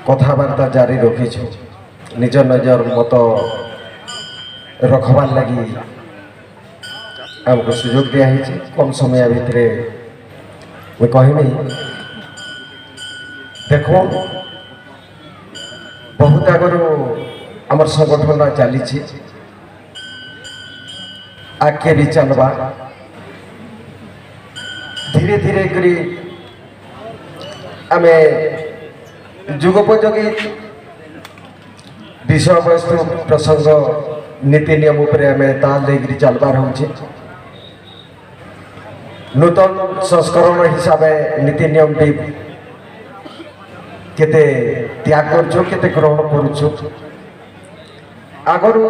कथबार्ता जारी रखीछु निज निजर मत रखबार लगी आमको सुजोग दिखाई कम समय भितर मुझे कहमी देखो बहुत आगर आम संगठन चली आगे भी चलवा धीरे धीरे करी आमे जुगोपयोगी विषय वस्तु प्रसंग नीति नियम उपरे आमे ताल देकरी चलबार होचे नूतन संस्करण हिसाब नीति नियम भी केते त्याग करछो केते ग्रहण करूछो आगरू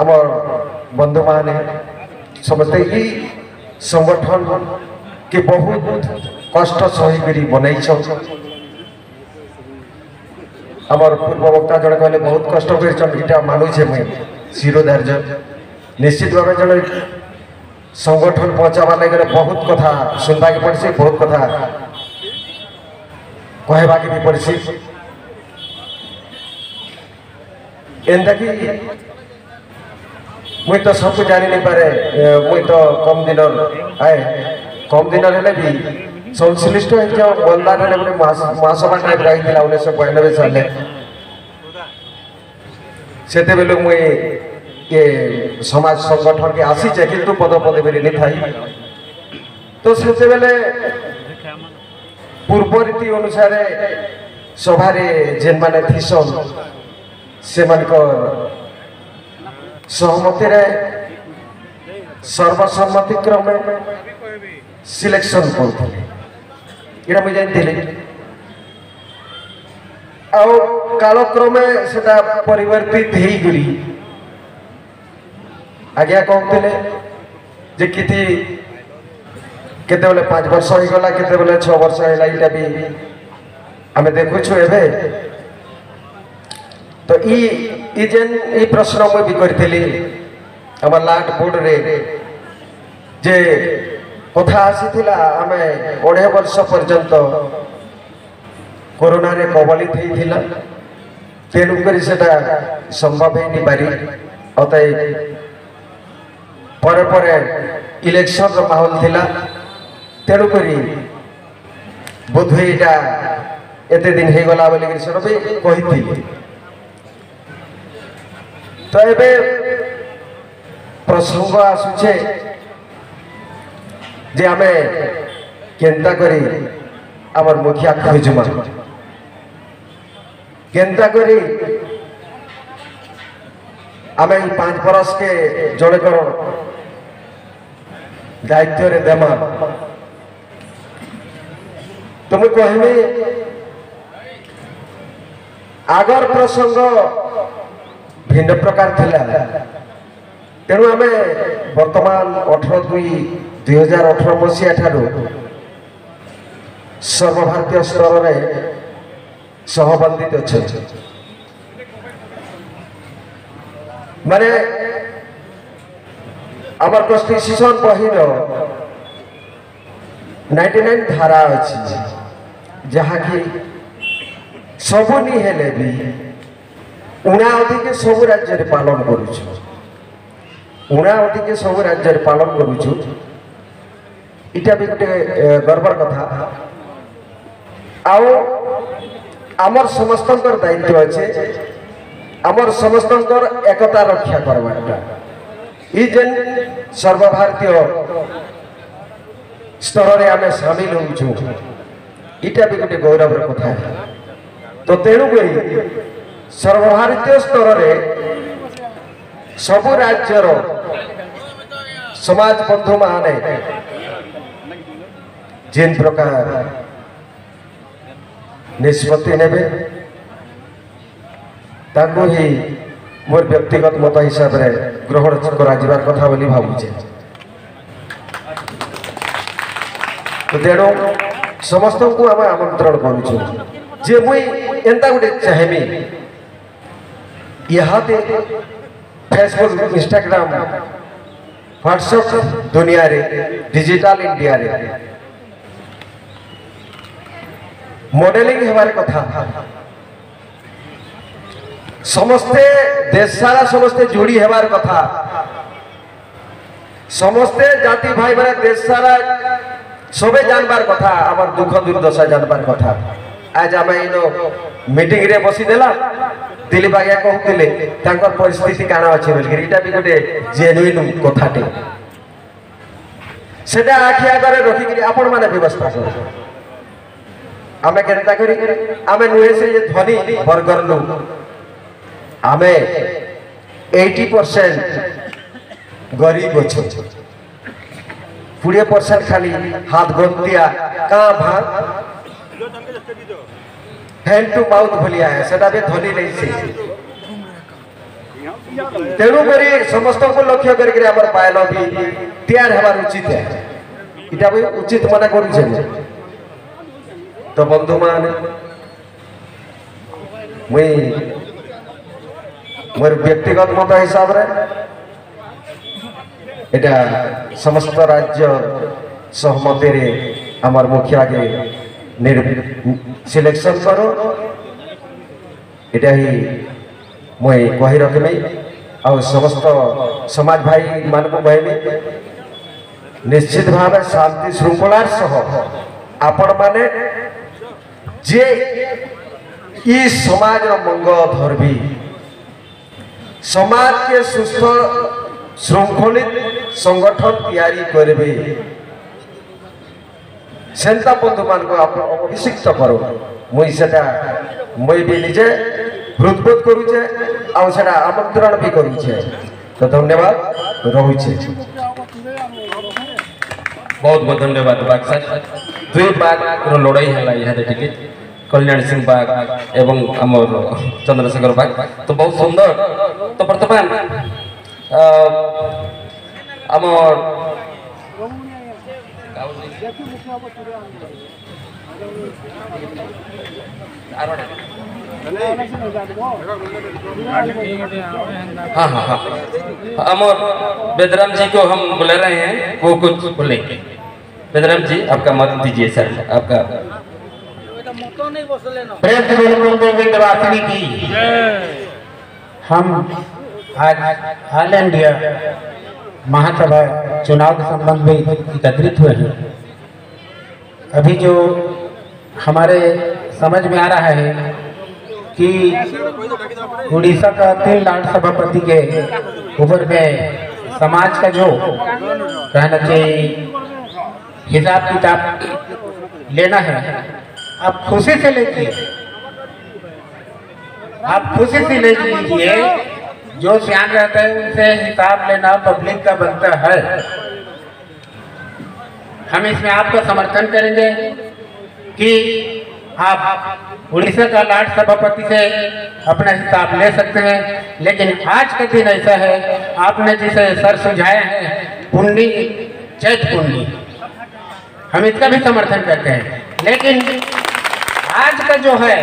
आमर बंधु माने समझते ही संगठन के बहुत कष्ट सही बनाई आमर पूर्व वक्ता जन कहले बहुत कष्ट कर मानुचे मुझे शिरोधार्य निश्चित भाव जन संगठन पहुँचावा लगे बहुत कथा सुनवा के पड़सी बहुत कथा कहवा के भी पड़सी एंता कि मुई तो सब जानी नहीं पारे मुई तो कम दिन आए कम दिन भी संश्लिष्ट बंदार महासभा टाइप रही 1992 साल से मुई ये समाज संगठन के आसीचे किंतु पद पदवी नहीं थाई तो से पूर्व रीति अनुसार सभार जेन माने थीसन से सहमति सर्वसम्मति क्रमे सिलेक्शन करते मुझे जानते कालक्रमे से परिवर्तित होगरी आज्ञा कहते जे किति केते 5 वर्ष हो गला केते 6 वर्ष है इटा भी आम देखुछु एबे तो ई जेन ई प्रश्न मैं भी करथिली हमर लाट बोर्ड रे जे कथा आसीथिला आमे 2.5 वर्ष पर्यंत कोरोना रे कबलित हेथिला तेनु करी सेटा संभव हे नि पारी अतय परे परे इलेक्शन रो माहौल थिला तेनु करी बोधे एटा एते दिन हे गला बोली सरबे कहिथिली तो एबे प्रसंग आसुचे जे आमे केंता करी आमर मुखिया खोजुमा केंता करी आमे 5 बरस के जोड़े करो दायित्व रे देमा तुम कहमी आगर प्रसंग भिन्न प्रकार थिला तेणु आमे वर्तमान 18/2/2018 मसीहा ठारू सर्वभारतीय स्तर में सहबंधित अच्छे माने आमर कन्स्टिट्यूशन बहिर 99 धारा अच्छी जहाँ की सबुनी हेले भी उना अधिक सब राज्य रे पालन करूछु उना अधिक सब राज्य रे पालन करूछु इटा भी गोटे गर्वर कथा आओ आमर समस्तंकर दायित्व अच्छे आमर समस्तंकर एकता रक्षा करवाटा ई जेन सर्वभारतीय स्तर रे आमे शामिल होछु इटा भी गोटे गौरव कथा तो तेणु करी सर्वभारतीय स्तर रे सबु राज्यर समाज बंधु माने जिन प्रकार निष्पत्ति नेबे ताको ही मोर व्यक्तिगत मत हिसाब रे ग्रहण करा जिबार कथा बोली भाबुचे तो तेणु समस्त को आम आमंत्रण करूछु जे मुई एंता गोटे चाहेमी इहाते फेसबुक इंस्टाग्राम व्हाट्सएप दुनिया रे डिजिटल इंडिया रे मॉडलिंग हेबार कथा समस्ते देश सारा समस्ते जोड़ी हेबार कथा समस्ते जाति भाई माने देश सारा सबे जानबार कथा आमार दुख दुर्दशा जानबार कथा आज आम इन मीटिंग रे बसी देला दिलीप आज्ञा कहते तांकर परिस्थिति काना अच्छे बोल इटा भी गोटे जेन्युइन कथाटे सेटा आखि आगे रखिक आपण माने व्यवस्था कर आमे केनता करी आमे नुहे से ये धनी बर्गर नु आमे 80% गरीब अच्छे 20% खाली हाथ गंतिया का भाग हैंड टू माउथ भलिया है सेटा भी धनी नहीं से तेणु करी समस्त को लक्ष्य करके हमर पायल भी तैयार हेबार उचित है इटा भी उचित मना करू छे तो बंधु मान मुई मोर व्यक्तिगत मत हिसाब रे एटा समस्त राज्य सहमति रे हमर मुखिया के सिलेक्शन करो एटा ही मुई कहि रखमी आ समस्त समाज भाई मान को कहमी निश्चित भाव शांति श्रृंखलार सह आपण माने जे ई समाज मंगल धरबी समाज के सुस्थ श्रृंखलित संगठन तैयारी करबे सेंता बंधु मान को आप अभिषिक्त करो मुई सेटा मुई भी निजे हृदबोध करूचे आ सेटा आमंत्रण भी करूचे तो धन्यवाद रहुचे बहुत बहुत धन्यवाद बाग सर दुई बाग रो लड़ाई हला यहाँ देखिए कल्याण सिंह बाग एवं अमर चंद्रशेखर बाग तो बहुत सुंदर तो वर्तमान अमर हाँ हाँ हाँ अमर बेदराम जी को हम बुला रहे हैं वो कुछ बोलेंगे बेदराम जी आपका मत दीजिए सर आपका विंध्यवासिनी की हम आज ऑल इंडिया महासभा चुनाव के संबंध में एकत्रित हुए हैं। अभी जो हमारे समझ में आ रहा है कि उड़ीसा का 3 लाख सभापति के ऊपर में समाज का जो रहना चाहिए हिसाब किताब लेना है आप खुशी से लीजिए आप खुशी से ले लीजिए जो सियान रहता है उनसे हिसाब लेना पब्लिक का बनता है। हम इसमें आपका समर्थन करेंगे कि आप उड़ीसा का लाट सभापति से अपना हिसाब ले सकते हैं, लेकिन आज का दिन ऐसा है आपने जिसे सर सुझाया है पुण्य चैत पुण्य हम इसका भी समर्थन करते हैं, लेकिन आज का जो है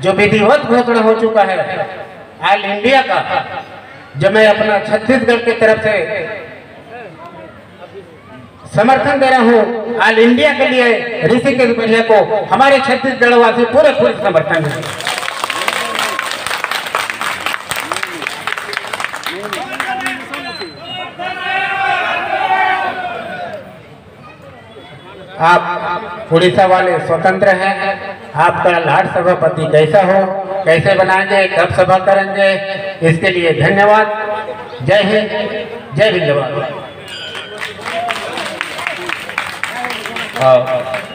जो विधिवत घोषणा हो चुका है ऑल इंडिया का, जो मैं अपना छत्तीसगढ़ की तरफ से समर्थन दे रहा हूँ ऑल इंडिया के लिए ऋषिकेश बढ़िया को हमारे छत्तीसगढ़ वासी पूरे समर्थन है। आप उड़ीसा वाले स्वतंत्र हैं, आपका लाट सभापति कैसा हो, कैसे बनाएंगे, कब सभा करेंगे, इसके लिए धन्यवाद। जय हिंद, जय विंध्यवासिनी।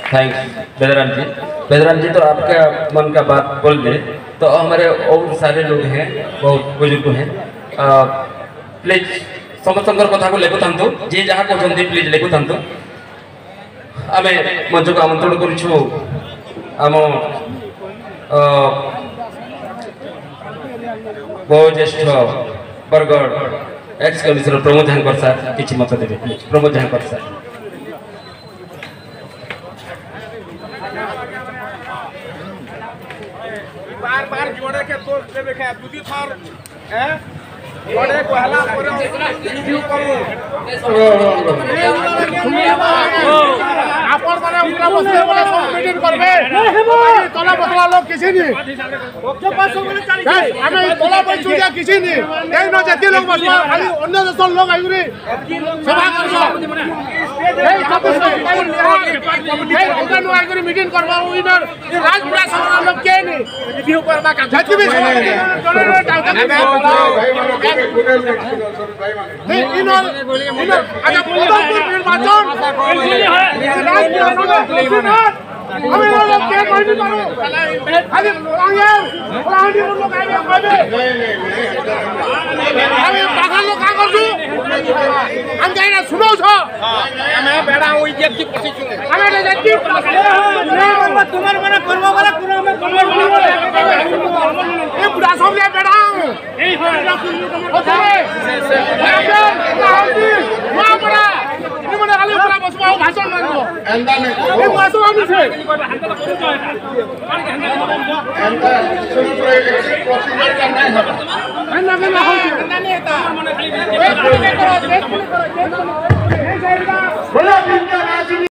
थैंक्स बेदराम जी तो आपका मन का बात बोल दे तो हमारे और सारे लोग हैं बहुत बुजुर्ग हैं प्लीज समस्त कथा को लेखु था जी जहाँ कहते प्लीज लेखु था आम मंच को आमंत्रण करुँ आम वयोज्येष्ठ बरगढ़ एक्स कमिश्नर प्रमोद झांकर सार किसी मत देवे प्लीज प्रमोद झांकर सार। बार जोड़े के तो देवे के दुदी थर हैं जोड़े को हला पर रिव्यू करू আপন মানে উপরে বসলে বলে সব মিটিং করবে তলা বসলা লোক কিছু নেই আমি তলা বসছু যে কিছু নেই এই ন জাতি লোক বসবা খালি অন্য দেশের লোক আইবি সভা করব এই কাপড় এই ওটা নো আইবি মিটিং করব উইনার রাজপুরা সভার লোক কে নেই রিভিউ করবা কাজ জাতি বি সভা আচ্ছা নির্বাচন আমি লোক কে কইবি পারো খালি আঙ্গের ওলাহান্ডি লোক আইবে কইবে আমি পাগল লোক কা করছু আমি যাই না শুনো ছ আমি বেড়া ওই যে কি পছিছু আমি এটা যাচ্ছি তোমার মানে করব বলে কোন আমি করব এই বুড়া সবলে বেড়া এই হয় ওকে মা বড়া মানে খালি পুরা বসবো ভাষণ মারব এই ভাষণ আনিছে এন্ডা কেন হইছে এন্ডা নেতা